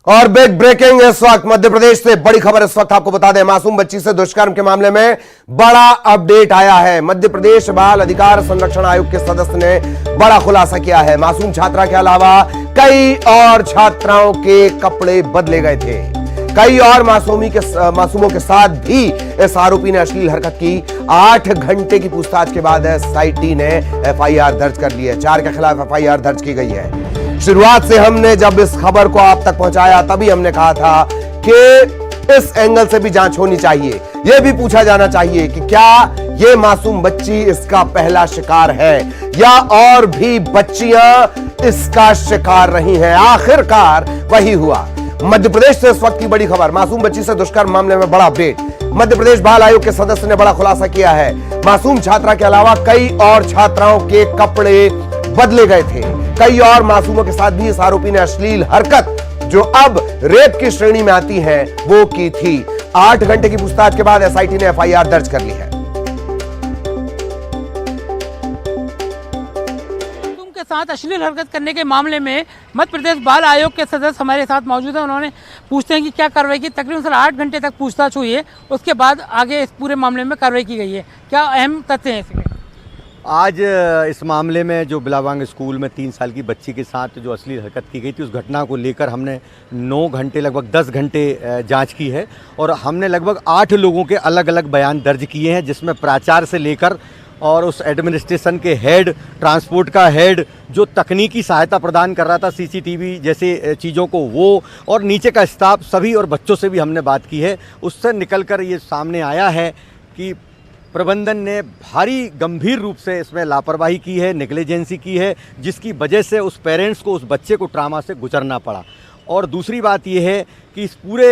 और big breaking इस वक्त मध्य प्रदेश से बड़ी खबर इस वक्त आपको बता दें, मासूम बच्ची से दुष्कर्म के मामले में बड़ा अपडेट आया है। मध्य प्रदेश बाल अधिकार संरक्षण आयोग के सदस्य ने बड़ा खुलासा किया है। मासूम छात्रा के अलावा कई और छात्राओं के कपड़े बदले गए थे। कई और मासूमों के साथ भी इस आरोपी ने अश्लील हरकत की। 8 घंटे की पूछताछ के बाद एसआईटी ने एफआईआर दर्ज कर ली है। 4 के खिलाफ एफआईआर दर्ज की गई है। शुरुआत से हमने जब इस खबर को आप तक पहुंचाया तभी हमने कहा था कि इस एंगल से भी जांच होनी चाहिए। यह भी पूछा जाना चाहिए कि क्या यह मासूम बच्ची इसका पहला शिकार है या और भी बच्चियां इसका शिकार रही हैं। आखिरकार वही हुआ। मध्य प्रदेश से इस वक्त की बड़ी खबर, मासूम बच्ची से दुष्कर्म मामले में बड़ा अपडेट। मध्य प्रदेश बाल आयोग के सदस्य ने बड़ा खुलासा किया है। मासूम छात्रा के अलावा कई और छात्राओं के कपड़े बदले गए थे। कई और मासूमों के साथ भी इस आरोपी ने अश्लील हरकत जो अब रेप की श्रेणी में आती है वो की थी। 8 घंटे की पूछताछ के बाद एसआईटी ने एफआईआर दर्ज कर ली है। के साथ अश्लील हरकत करने के मामले में मध्य प्रदेश बाल आयोग के सदस्य हमारे साथ मौजूद हैं। उन्होंने पूछते हैं कि क्या कार्रवाई की। तकरीबन 8 घंटे तक पूछताछ हुई है, उसके बाद आगे इस पूरे मामले में कार्रवाई की गई है। क्या अहम तथ्य हैं इसमें? आज इस मामले में जो बिलावांग स्कूल में 3 साल की बच्ची के साथ जो अश्लील हरकत की गई थी, उस घटना को लेकर हमने 9 घंटे लगभग 10 घंटे जांच की है और हमने लगभग 8 लोगों के अलग अलग बयान दर्ज किए हैं, जिसमें प्राचार्य से लेकर और उस एडमिनिस्ट्रेशन के हेड, ट्रांसपोर्ट का हेड, जो तकनीकी सहायता प्रदान कर रहा था सीसीटीवी जैसे चीज़ों को, वो और नीचे का स्टाफ सभी और बच्चों से भी हमने बात की है। उससे निकलकर ये सामने आया है कि प्रबंधन ने भारी गंभीर रूप से इसमें लापरवाही की है, नेग्लिजेंसी की है, जिसकी वजह से उस पेरेंट्स को, उस बच्चे को ट्रामा से गुजरना पड़ा। और दूसरी बात यह है कि इस पूरे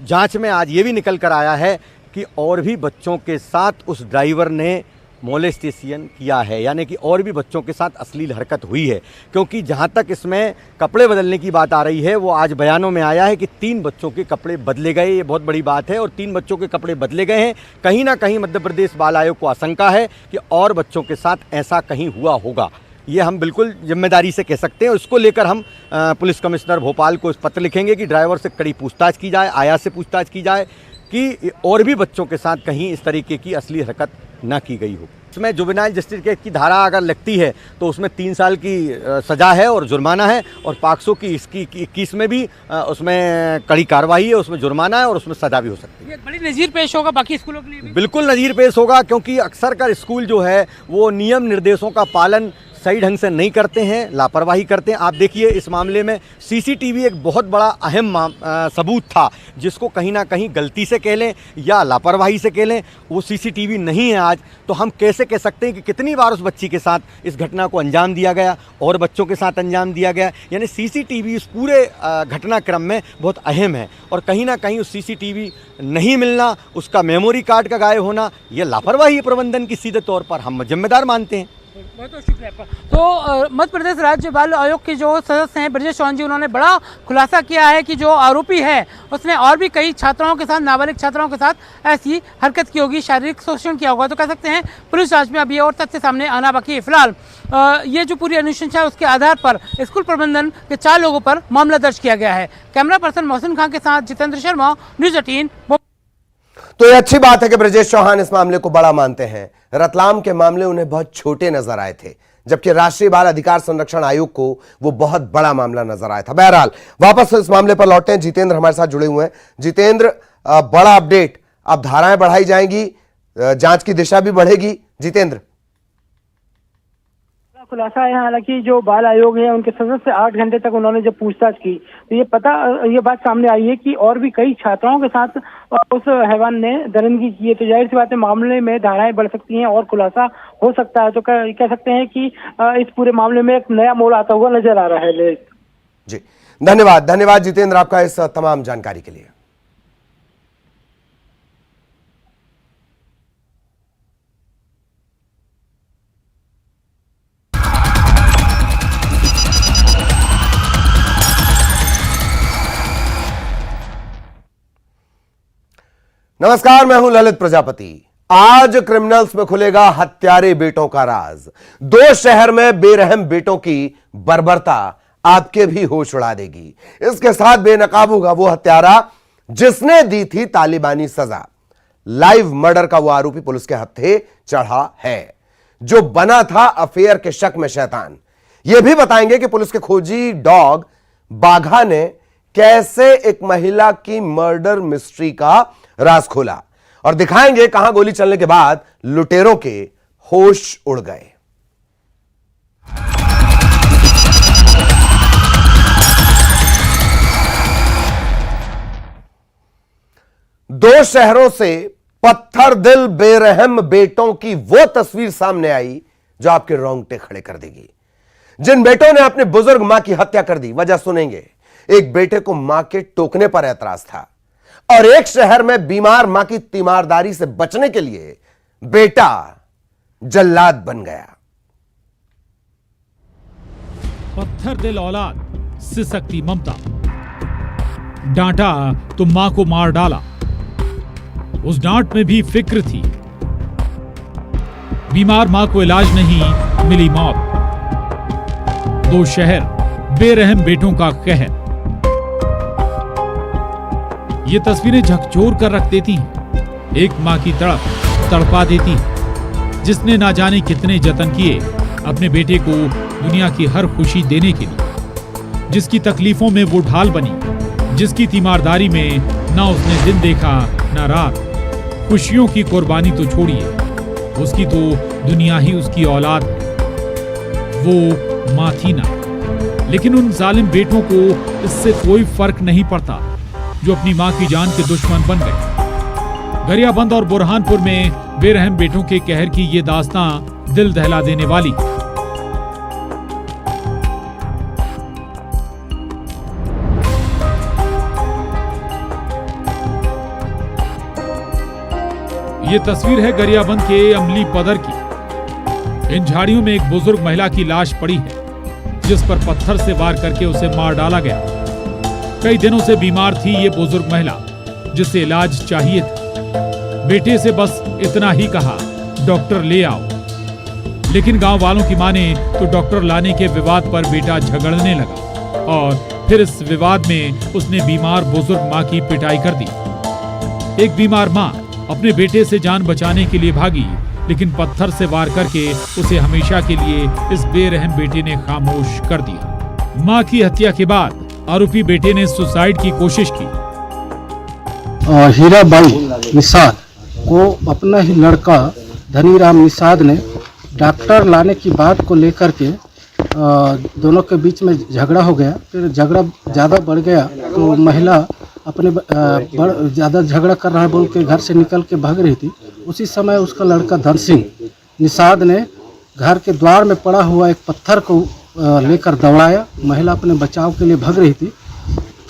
जांच में आज ये भी निकल कर आया है कि और भी बच्चों के साथ उस ड्राइवर ने मोलेस्टेशन किया है, यानी कि और भी बच्चों के साथ अश्लील हरकत हुई है। क्योंकि जहां तक इसमें कपड़े बदलने की बात आ रही है, वो आज बयानों में आया है कि 3 बच्चों के कपड़े बदले गए। ये बहुत बड़ी बात है और 3 बच्चों के कपड़े बदले गए हैं। कहीं ना कहीं मध्य प्रदेश बाल आयोग को आशंका है कि और बच्चों के साथ ऐसा कहीं हुआ होगा। ये हम बिल्कुल जिम्मेदारी से कह सकते हैं। इसको लेकर हम पुलिस कमिश्नर भोपाल को इस पत्र लिखेंगे कि ड्राइवर से कड़ी पूछताछ की जाए, आया से पूछताछ की जाए कि और भी बच्चों के साथ कहीं इस तरीके की अश्लील हरकत ना की गई हो। इसमें जुवेनाइल जस्टिस एक्ट की धारा अगर लगती है तो उसमें 3 साल की सज़ा है और जुर्माना है, और पाक्सो की इसकी 21 में भी उसमें कड़ी कार्रवाई है, उसमें जुर्माना है और उसमें सज़ा भी हो सकती है। ये बड़ी नज़ीर पेश होगा बाकी स्कूलों के लिए भी? बिल्कुल नज़ीर पेश होगा, क्योंकि अक्सर कर स्कूल जो है वो नियम निर्देशों का पालन सही ढंग से नहीं करते हैं, लापरवाही करते हैं। आप देखिए इस मामले में सीसीटीवी एक बहुत बड़ा अहम सबूत था, जिसको कहीं ना कहीं गलती से कह लें या लापरवाही से कह लें, वो सीसीटीवी नहीं है आज, तो हम कैसे कह सकते हैं कि कितनी बार उस बच्ची के साथ इस घटना को अंजाम दिया गया और बच्चों के साथ अंजाम दिया गया। यानी सीसीटीवी इस पूरे घटनाक्रम में बहुत अहम है और कहीं ना कहीं उस सीसीटीवी नहीं मिलना, उसका मेमोरी कार्ड का गायब होना, यह लापरवाही प्रबंधन की सीधे तौर पर हम जिम्मेदार मानते हैं। बहुत बहुत शुक्रिया आपका। तो मध्य प्रदेश राज्य बाल आयोग के जो सदस्य हैं ब्रजेश चौहान जी, उन्होंने बड़ा खुलासा किया है कि जो आरोपी है उसने और भी कई छात्राओं के साथ, नाबालिग छात्राओं के साथ ऐसी हरकत की होगी, शारीरिक शोषण किया होगा। तो कह सकते हैं पुलिस जांच में अभी और तथ्य सामने आना बाकी है। फिलहाल ये जो पूरी अनुशंसा है उसके आधार पर स्कूल प्रबंधन के 4 लोगों पर मामला दर्ज किया गया है। कैमरा पर्सन मोहसिन खान के साथ जितेंद्र शर्मा, न्यूज़ 18। तो ये अच्छी बात है कि ब्रजेश चौहान इस मामले को बड़ा मानते हैं। रतलाम के मामले उन्हें बहुत छोटे नजर आए थे, जबकि राष्ट्रीय बाल अधिकार संरक्षण आयोग को वो बहुत बड़ा मामला नजर आया था। बहरहाल वापस इस मामले पर लौटते हैं। जितेंद्र हमारे साथ जुड़े हुए हैं। जितेंद्र, बड़ा अपडेट, अब धाराएं बढ़ाई जाएंगी, जांच की दिशा भी बढ़ेगी। जितेंद्र, खुलासा है। हालांकि जो बाल आयोग है उनके सदस्य 8 घंटे तक उन्होंने जब पूछताछ की तो ये बात सामने आई है कि और भी कई छात्राओं के साथ उस हैवान ने दरिंदगी की है। तो जाहिर सी बात है मामले में धाराएं बढ़ सकती हैं और खुलासा हो सकता है। तो कह सकते हैं कि इस पूरे मामले में एक नया मोड़ आता हुआ नजर आ रहा है। जी धन्यवाद जितेंद्र आपका इस तमाम जानकारी के लिए। नमस्कार, मैं हूं ललित प्रजापति। आज क्रिमिनल्स में खुलेगा हत्यारे बेटों का राज। 2 शहर में बेरहम बेटों की बर्बरता आपके भी होश उड़ा देगी। इसके साथ बेनकाब होगा वो हत्यारा जिसने दी थी तालिबानी सजा। लाइव मर्डर का वो आरोपी पुलिस के हत्थे चढ़ा है, जो बना था अफेयर के शक में शैतान। यह भी बताएंगे कि पुलिस के खोजी डॉग बाघा ने कैसे एक महिला की मर्डर मिस्ट्री का राज खोला, और दिखाएंगे कहां गोली चलने के बाद लुटेरों के होश उड़ गए। दो शहरों से पत्थर दिल बेरहम बेटों की वो तस्वीर सामने आई जो आपके रोंगटे खड़े कर देगी। जिन बेटों ने अपने बुजुर्ग मां की हत्या कर दी, वजह सुनेंगे। एक बेटे को मां के टोकने पर ऐतराज था, और एक शहर में बीमार मां की तीमारदारी से बचने के लिए बेटा जल्लाद बन गया। पत्थर दिल औलाद सिसकती ममता, डांटा तो मां को मार डाला। उस डांट में भी फिक्र थी, बीमार मां को इलाज नहीं, मिली मौत। दो शहर, बेरहम बेटों का कहर। ये तस्वीरें झकझोर कर रख देती हैं। एक मां की तड़प तड़पा देती है, जिसने ना जाने कितने जतन किए अपने बेटे को दुनिया की हर खुशी देने के लिए, जिसकी तकलीफों में वो ढाल बनी, जिसकी तीमारदारी में ना उसने दिन देखा ना रात। खुशियों की कुर्बानी तो छोड़िए, उसकी तो दुनिया ही उसकी औलाद है। वो मां थी ना, लेकिन उन जालिम बेटों को इससे कोई फर्क नहीं पड़ता जो अपनी मां की जान के दुश्मन बन गए। गरियाबंद और बुरहानपुर में बेरहम बेटों के कहर की ये दास्तां दिल दहला देने वाली। ये तस्वीर है गरियाबंद के अमली पदर की। इन झाड़ियों में एक बुजुर्ग महिला की लाश पड़ी है, जिस पर पत्थर से वार करके उसे मार डाला गया। कई दिनों से बीमार थी ये बुजुर्ग महिला, जिसे इलाज चाहिए था। बेटे से बस इतना ही कहा, डॉक्टर ले आओ। लेकिन गांव वालों की माने तो डॉक्टर लाने के विवाद पर बेटा झगड़ने लगा, और फिर इस विवाद में उसने बीमार बुजुर्ग मां की पिटाई कर दी। एक बीमार मां अपने बेटे से जान बचाने के लिए भागी, लेकिन पत्थर से वार करके उसे हमेशा के लिए इस बेरहम बेटे ने खामोश कर दिया। मां की हत्या के बाद आरोपी बेटे ने सुसाइड की कोशिश की। हीराबाई निषाद को अपना ही लड़का धनीराम निषाद ने डॉक्टर लाने की बात को लेकर के दोनों के बीच में झगड़ा हो गया। फिर झगड़ा ज़्यादा बढ़ गया तो महिला अपने ज़्यादा झगड़ा कर रहा है बोल के घर से निकल के भाग रही थी। उसी समय उसका लड़का धन सिंह निषाद ने घर के द्वार में पड़ा हुआ एक पत्थर को लेकर दौड़ाया। महिला अपने बचाव के लिए भाग रही थी।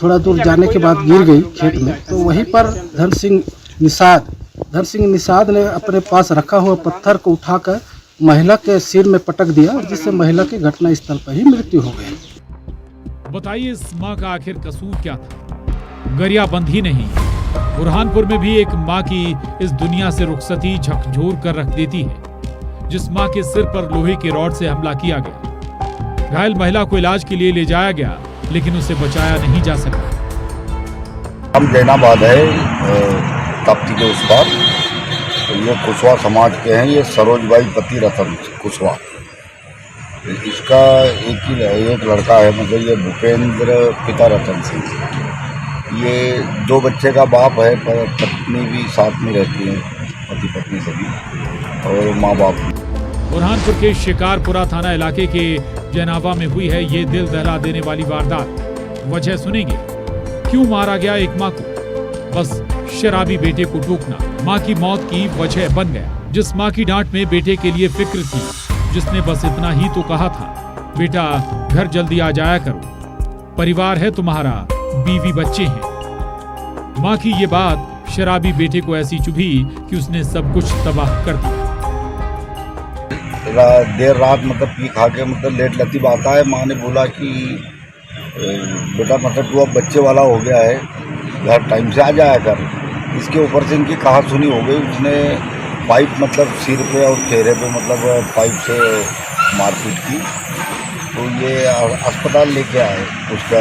थोड़ा दूर जाने के बाद गिर गई खेत में, तो वहीं पर धन सिंह निषाद ने अपने पास रखा हुआ पत्थर को उठाकर महिला के सिर में पटक दिया, और जिससे महिला की घटना स्थल पर ही मृत्यु हो गई। बताइए इस मां का आखिर कसूर क्या था? गरियाबंद ही नहीं, बुरहानपुर में भी एक मां की इस दुनिया से रुखसती झकझोर कर रख देती है, जिस मां के सिर पर लोहे के रॉड से हमला किया गया। घायल महिला को इलाज के लिए ले जाया गया, लेकिन उसे बचाया नहीं जा सका। हम जैनाबाद है ताप्ती के उस पार, तो ये कुशवाहा समाज के हैं। ये सरोजबाई पति रतन कुशवाहा, इसका एक लड़का है, मतलब ये भूपेंद्र पिता रतन सिंह। ये दो बच्चे का बाप है, पर पत्नी भी साथ में रहती है, पति पत्नी सभी, और माँ बाप। बुरहानपुर के शिकारपुरा थाना इलाके के जैनाबा में हुई है ये दिल दहला देने वाली वारदात। वजह सुनेंगे, क्यों मारा गया एक मां को? बस शराबी बेटे को टोकना मां की मौत की वजह बन गया। जिस मां की डांट में बेटे के लिए फिक्र थी, जिसने बस इतना ही तो कहा था, बेटा घर जल्दी आ जाया करो, परिवार है तुम्हारा, बीवी बच्चे हैं। मां की ये बात शराबी बेटे को ऐसी चुभी कि उसने सब कुछ तबाह कर दिया। देर रात मतलब पी खा के मतलब लेट लतीफ आता है। माँ ने बोला कि बेटा मतलब तू अब बच्चे वाला हो गया है, घर टाइम से आ जाया कर। इसके ऊपर से इनकी कहा सुनी हो गई। उसने पाइप मतलब सिर पे और चेहरे पे मतलब पाइप से मारपीट की, तो ये अस्पताल लेके आए उसका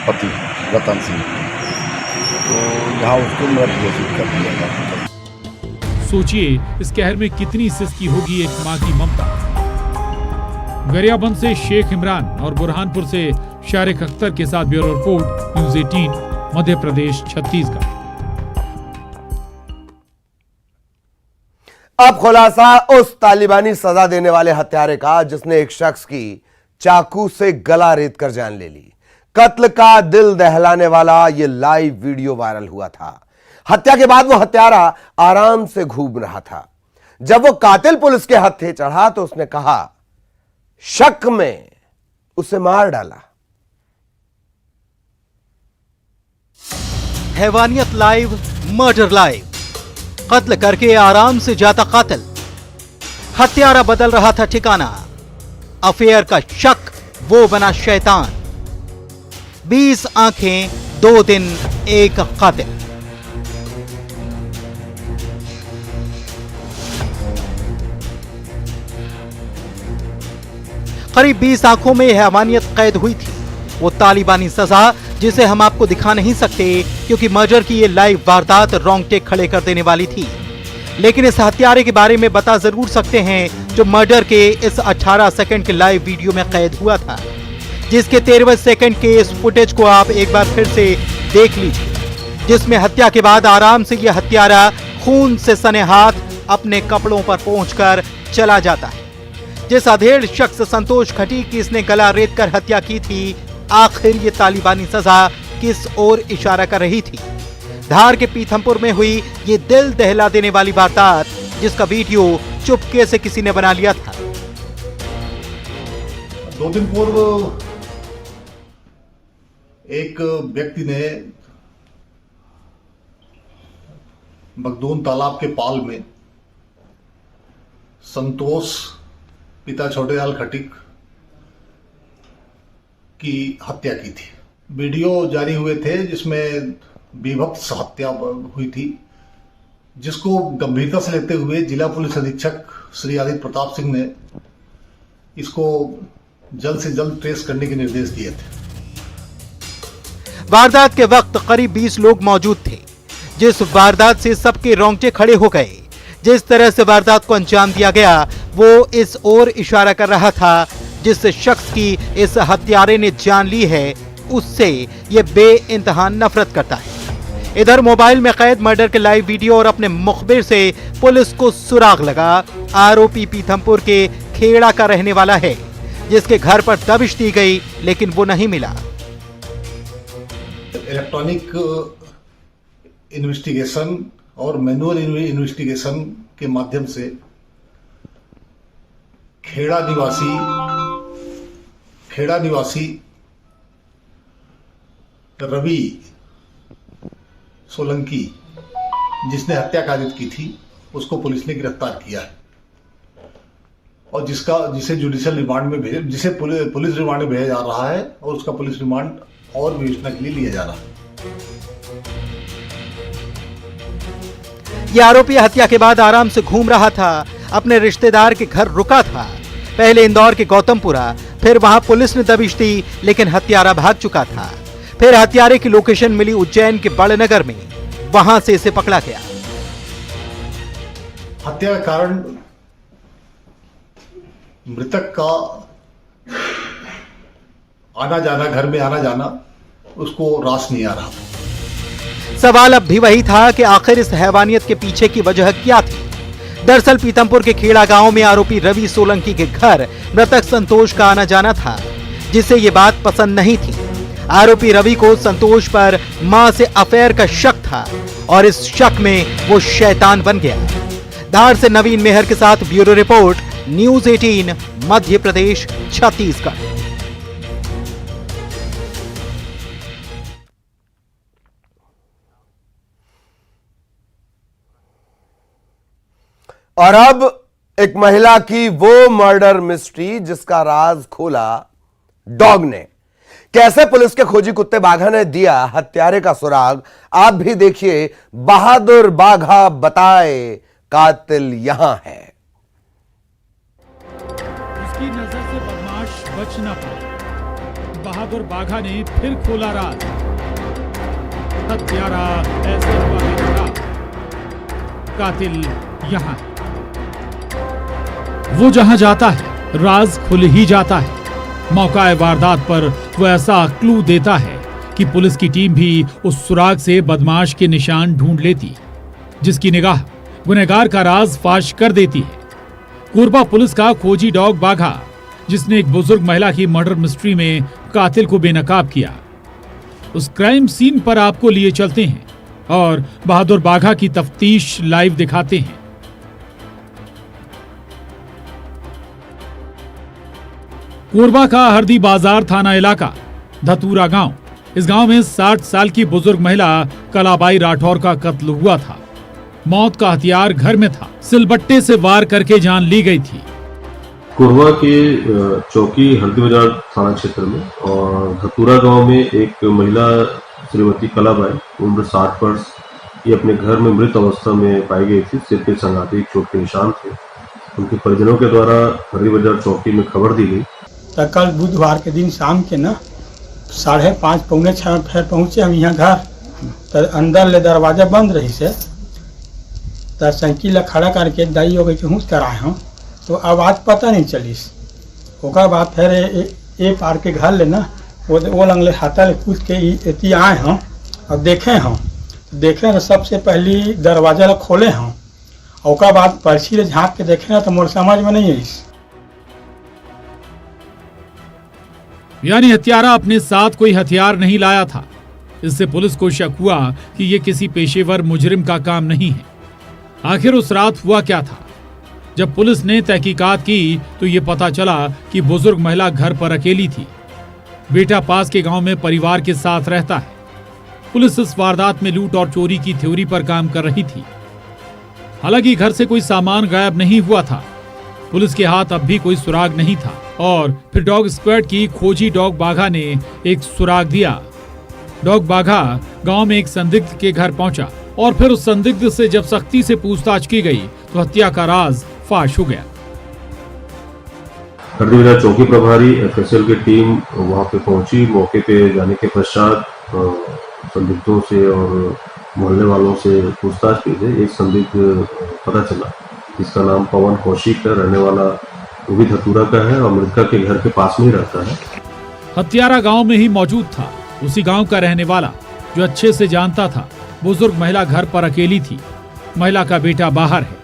पति रतन सिंह, तो यहाँ उसको मृत घोषित कर दिया गया। सोचिए इस कहर में कितनी सिसकी होगी एक मां की ममता। गरियाबंद से शेख इमरान और बुरहानपुर से शारिक अख्तर के साथ bureau report, news 18, Madhya Pradesh, Chhattisgarh. अब खुलासा उस तालिबानी सजा देने वाले हत्यारे का जिसने एक शख्स की चाकू से गला रेत कर जान ले ली। कत्ल का दिल दहलाने वाला यह लाइव वीडियो वायरल हुआ था। हत्या के बाद वो हत्यारा आराम से घूम रहा था। जब वो कातिल पुलिस के हत्थे चढ़ा तो उसने कहा, शक में उसे मार डाला। हैवानियत लाइव, मर्डर लाइव। कत्ल करके आराम से जाता कातिल, हत्यारा बदल रहा था ठिकाना। अफेयर का शक, वो बना शैतान। 20 आंखें, 2 दिन, एक कातिल। करीब 20 आंखों में हैवानियत कैद हुई थी। वो तालिबानी सजा जिसे हम आपको दिखा नहीं सकते क्योंकि मर्डर की ये लाइव वारदात रोंगटे खड़े कर देने वाली थी। लेकिन इस हत्यारे के बारे में बता जरूर सकते हैं जो मर्डर के इस 18 सेकंड के लाइव वीडियो में कैद हुआ था, जिसके 13वें सेकंड के इस फुटेज को आप एक बार फिर से देख लीजिए, जिसमें हत्या के बाद आराम से यह हत्यारा खून से सने हाथ अपने कपड़ों पर पहुंचकर चला जाता है। जिस अधेड़ शख्स संतोष खटीक की इसने गला रेत कर हत्या की थी, आखिर ये तालिबानी सजा किस ओर इशारा कर रही थी? धार के पीथमपुर में हुई ये दिल दहला देने वाली वारदात, जिसका वीडियो चुपके से किसी ने बना लिया था। 2 दिन पूर्व एक व्यक्ति ने बगदून तालाब के पाल में संतोष पिता छोटेलाल खटीक की हत्या की थी। वीडियो जारी हुए थे जिसमें बीभत्स हत्या हुई थी, जिसको गंभीरता से लेते हुए जिला पुलिस अधीक्षक श्री आदित्य प्रताप सिंह ने इसको जल्द से जल्द ट्रेस करने के निर्देश दिए थे। वारदात के वक्त करीब 20 लोग मौजूद थे। जिस वारदात से सबके रोंगटे खड़े हो गए, जिस तरह से वारदात को अंजाम दिया गया, वो इस ओर इशारा कर रहा था जिस शख्स की इस हत्यारे ने जान ली है, उससे ये बेइंतहा नफरत करता है। इधर मोबाइल में कैद मर्डर के लाइव वीडियो और अपने मुखबिर से पुलिस को सुराग लगा। आरोपी पीथमपुर के खेड़ा का रहने वाला है, जिसके घर पर दबिश दी गई लेकिन वो नहीं मिला। इलेक्ट्रॉनिक इन्वेस्टिगेशन और मैनुअल इन्वेस्टिगेशन के माध्यम से खेड़ा निवासी रवि सोलंकी, जिसने हत्या कारित की थी, उसको पुलिस ने गिरफ्तार किया है और जिसे जुडिशियल रिमांड में जिसे पुलिस रिमांड में भेजा जा रहा है और उसका पुलिस रिमांड और विवेचना के लिए लिया जा रहा है। यह आरोपी हत्या के बाद आराम से घूम रहा था। अपने रिश्तेदार के घर रुका था, पहले इंदौर के गौतमपुरा, फिर वहां पुलिस ने दबिश दी लेकिन हत्यारा भाग चुका था। फिर हत्यारे की लोकेशन मिली उज्जैन के बड़नगर में, वहां से इसे पकड़ा गया। हत्या का कारण मृतक का आना जाना, घर में आना जाना, उसको रास नहीं आ रहा था। सवाल अब भी वही था कि आखिर इस हैवानियत के पीछे की वजह क्या थी। दरअसल पीथमपुर के खेड़ा गांव में आरोपी रवि सोलंकी के घर मृतक संतोष का आना जाना था, जिसे ये बात पसंद नहीं थी। आरोपी रवि को संतोष पर मां से अफेयर का शक था और इस शक में वो शैतान बन गया। धार से नवीन मेहर के साथ bureau report, news 18, Madhya Pradesh, Chhattisgarh. और अब एक महिला की वो मर्डर मिस्ट्री जिसका राज खोला डॉग ने। कैसे पुलिस के खोजी कुत्ते बाघा ने दिया हत्यारे का सुराग, आप भी देखिए। बहादुर बाघा बताए कातिल यहां है। की नजर से बदमाश बच न पाए। बहादुर बाघा ने फिर खोला राज। हत्यारा ऐसे हुआ कि लगा, कातिल यहाँ है। वो जहां जाता है राज खुल ही जाता है। मौका वारदात पर वो ऐसा क्लू देता है कि पुलिस की टीम भी उस सुराग से बदमाश के निशान ढूंढ लेती, जिसकी निगाह गुनहगार का राज फाश कर देती है। कोरबा पुलिस का खोजी डॉग बाघा, जिसने एक बुजुर्ग महिला की मर्डर मिस्ट्री में कातिल को बेनकाब किया। उस क्राइम सीन पर आपको लिए चलते हैं और बहादुर बाघा की तफ्तीश लाइव दिखाते हैं। कोरबा का हरदी बाजार थाना इलाका धतूरा गांव। इस गांव में 60 साल की बुजुर्ग महिला कलाबाई राठौर का कत्ल हुआ था। मौत का हथियार घर में था। सिलबट्टे से वार करके जान ली गई थी। कोरबा के चौकी हरदी बाजार थाना क्षेत्र में और धतूरा गांव में एक महिला श्रीमती कलाबाई उम्र 60 वर्ष ये अपने घर में मृत अवस्था में पाई गई थी। सिर पे संघाती चोट के निशान थे। उनके परिजनों के द्वारा हरदी बाजार चौकी में खबर दी गई। तो कल बुधवार के दिन शाम के ना 5:30 पौने 6 फिर पहुँचे हम यहाँ घर। तो अंदर ले दरवाजा बंद रही से तो साइकिल खड़ा करके दाई हो गई कि कराए हम तो आवाज़ पता नहीं चलीस। ओकर बाद फिर ए पार के घर लेना वो लंगले हाथा ले कूद के इतनी आए हम और देखे तो सबसे पहली दरवाजा खोले हम। ओकर बाद पर्ची ले झाँक के देखे ना तो मोर समझ में नहीं आई। यानी हत्यारा अपने साथ कोई हथियार नहीं लाया था। इससे पुलिस को शक हुआ कि ये किसी पेशेवर मुजरिम का काम नहीं है। आखिर उस रात हुआ क्या था? जब पुलिस ने तहकीकात की तो ये पता चला कि बुजुर्ग महिला घर पर अकेली थी। बेटा पास के गांव में परिवार के साथ रहता है। पुलिस इस वारदात में लूट और चोरी की थ्योरी पर काम कर रही थी। हालांकि घर से कोई सामान गायब नहीं हुआ था। पुलिस के हाथ अब भी कोई सुराग नहीं था और फिर डॉग स्क्वाड की खोजी डॉग बाघा ने एक सुराग दिया। डॉग बाघा गांव में एक संदिग्ध के घर पहुंचा और फिर उस संदिग्ध से जब सख्ती से पूछताछ की गई तो हत्या का राज फाश हो गया। हरदी बाजार चौकी प्रभारी एफएसएल की टीम वहां पे पहुंची। मौके पे जाने के पश्चात संदिग्धों से और मोहल्ले वालों से पूछताछ की गई। एक संदिग्ध पता चला जिसका नाम पवन कौशिक है, रहने वाला वो भी धतूरा का है और मृतका के घर के पास में ही रहता है। हत्यारा गांव में ही मौजूद था। उसी गांव का रहने वाला जो अच्छे से जानता था बुजुर्ग महिला घर पर अकेली थी। महिला का बेटा बाहर है।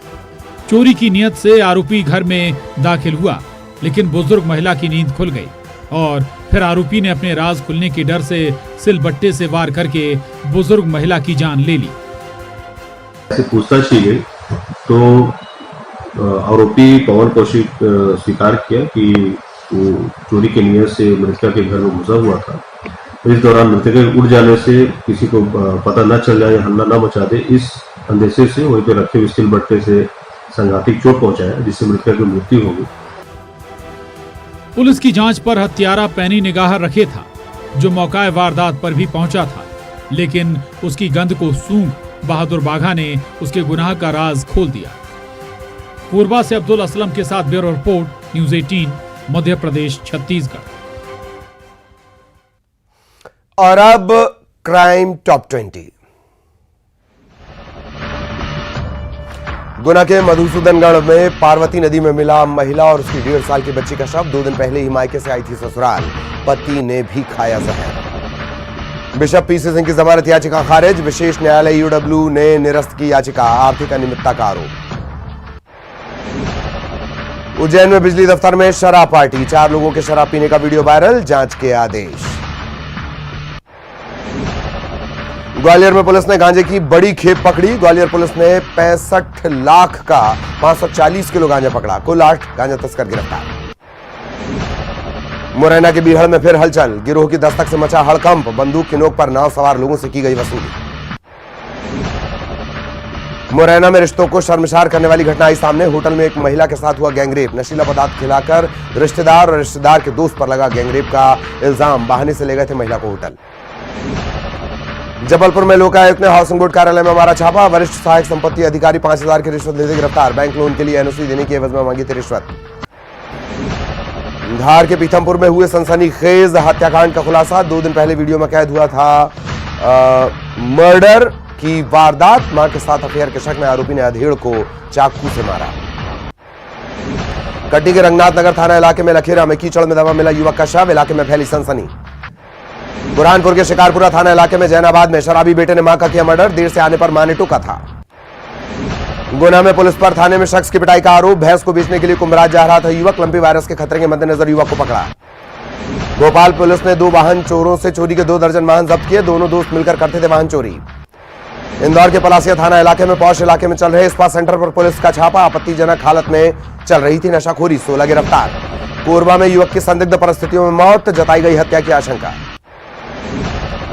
चोरी की नियत से आरोपी घर में दाखिल हुआ, लेकिन बुजुर्ग महिला की नींद खुल गई और फिर आरोपी ने अपने राज खुलने के डर से सिलबट्टे से वार करके बुजुर्ग महिला की जान ले ली। ऐसे पूछताछ की गई तो आरोपी पवन कौशिक स्वीकार किया कि वो चोरी की नियत से मृतका के घर में घुसा हुआ था। इस दौरान मृतका के उड़ जाने से किसी को पता न चल जाए, हल्ला न मचा दे, इस अंदेशे से वहीं पे रखे हुए स्टील बट्टे से संघाती चोट पहुंचाया जिससे मृतका की मृत्यु हो गई। पुलिस की जांच पर हत्यारा पैनी निगाह रखे था, जो मौका वारदात पर भी पहुंचा था, लेकिन उसकी गंध को सूंघ बहादुर बाघा ने उसके गुनाह का राज खोल दिया। कोरबा से अब्दुल असलम के साथ bureau report, news 18, Madhya Pradesh, Chhattisgarh. और अब क्राइम टॉप 20। गुना के मधुसूदनगढ़ में पार्वती नदी में मिला महिला और उसकी 1.5 साल की बच्ची का शव। 2 दिन पहले ही मायके से आई थी ससुराल। पति ने भी खाया जहर। बिशप पीसी सिंह की जमानत याचिका खारिज। विशेष न्यायालय यूडब्ल्यू ने निरस्त की याचिका। आर्थिक अनियमितता का आरोप। उज्जैन में बिजली दफ्तर में शराब पार्टी। 4 लोगों के शराब पीने का वीडियो वायरल। जांच के आदेश। ग्वालियर में पुलिस ने गांजे की बड़ी खेप पकड़ी। ग्वालियर पुलिस ने 65 लाख का 540 किलो गांजा पकड़ा। कुल 8 गांजा तस्कर गिरफ्तार। मुरैना के बीहड़ में फिर हलचल। गिरोह की दस्तक से मचा हड़कंप। बंदूक की नोक पर नाव सवार लोगों से की गई वसूली। मुरैना में रिश्तों को शर्मसार करने वाली घटना आई सामने। होटल में एक महिला के साथ हुआ गैंगरेप। नशीला पदार्थ खिलाकर रिश्तेदार और रिश्तेदार के दोस्त पर लगा गैंगरेप का इल्जाम। बहाने से ले गए थे महिला को होटल। जबलपुर में लोकायुक्त ने हाउसिंग बोर्ड कार्यालय में मारा छापा। वरिष्ठ सहायक संपत्ति अधिकारी 5000 की रिश्वत लेते गिरफ्तार। बैंक लोन के लिए एनओसी देने की एवज में मांगी थी रिश्वत। धार के पीथमपुर में हुए सनसनीखेज हत्याकांड का खुलासा। 2 दिन पहले वीडियो में कैद हुआ था मर्डर की वारदात। मां के साथ अफेयर के शक में आरोपी ने अधेड़ को चाकू से मारा। कटनी के रंगनाथ नगर थाना इलाके में लखेरा में कीचड़ में दबा मिला युवक का शव। इलाके में फैली सनसनी। बुरहानपुर के शिकारपुरा थाना इलाके में जैनाबाद में शराबी बेटे ने मां का किया मर्डर। देर से आने पर मां ने टोका था। गुना में पुलिस पर थाने में शख्स की पिटाई का आरोप। भैंस को बेचने के लिए कुंभराज जा रहा था युवक। लंपी वायरस के खतरे के मद्देनजर युवक को पकड़ा। भोपाल पुलिस ने 2 वाहन चोरों से चोरी के 2 दर्जन वाहन जब्त किए। दोनों दोस्त मिलकर करते थे वाहन चोरी। इंदौर के पलासिया थाना इलाके में पौष इलाके में चल रहे स्पा सेंटर पर पुलिस का छापा। आपत्तिजनक हालत में चल रही थी नशाखोरी। 16 गिरफ्तार। कोरबा में युवक की संदिग्ध परिस्थितियों में मौत। जताई गई हत्या की आशंका।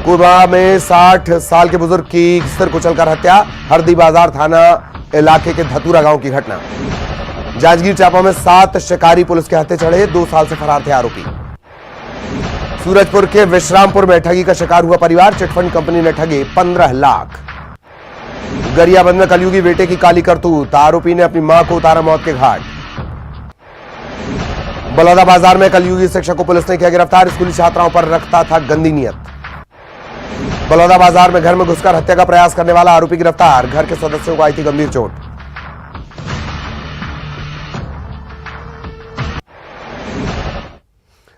कोरबा में 60 साल के बुजुर्ग की सिर कुचलकर हत्या। हरदी बाजार थाना इलाके के धतूरा गांव की घटना। जांजगीर चांपा में 7 शिकारी पुलिस के हत्थे चढ़े। 2 साल से फरार थे आरोपी। सूरजपुर के विश्रामपुर में ठगी का शिकार हुआ परिवार। चिटफंड कंपनी ने ठगे 15 लाख। गरियाबंद में कलयुगी बेटे की काली करतूत। आरोपी ने अपनी मां को उतारा मौत के घाट। बलौदा बाजार में कलयुगी शिक्षक को पुलिस ने किया गिरफ्तार। स्कूली छात्राओं पर रखता था गंदी नियत। बलौदा बाजार में घर में घुसकर हत्या का प्रयास करने वाला आरोपी गिरफ्तार। घर के सदस्यों को आई थी गंभीर चोट।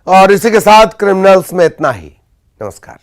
और इसी के साथ क्रिमिनल्स में इतना ही। नमस्कार।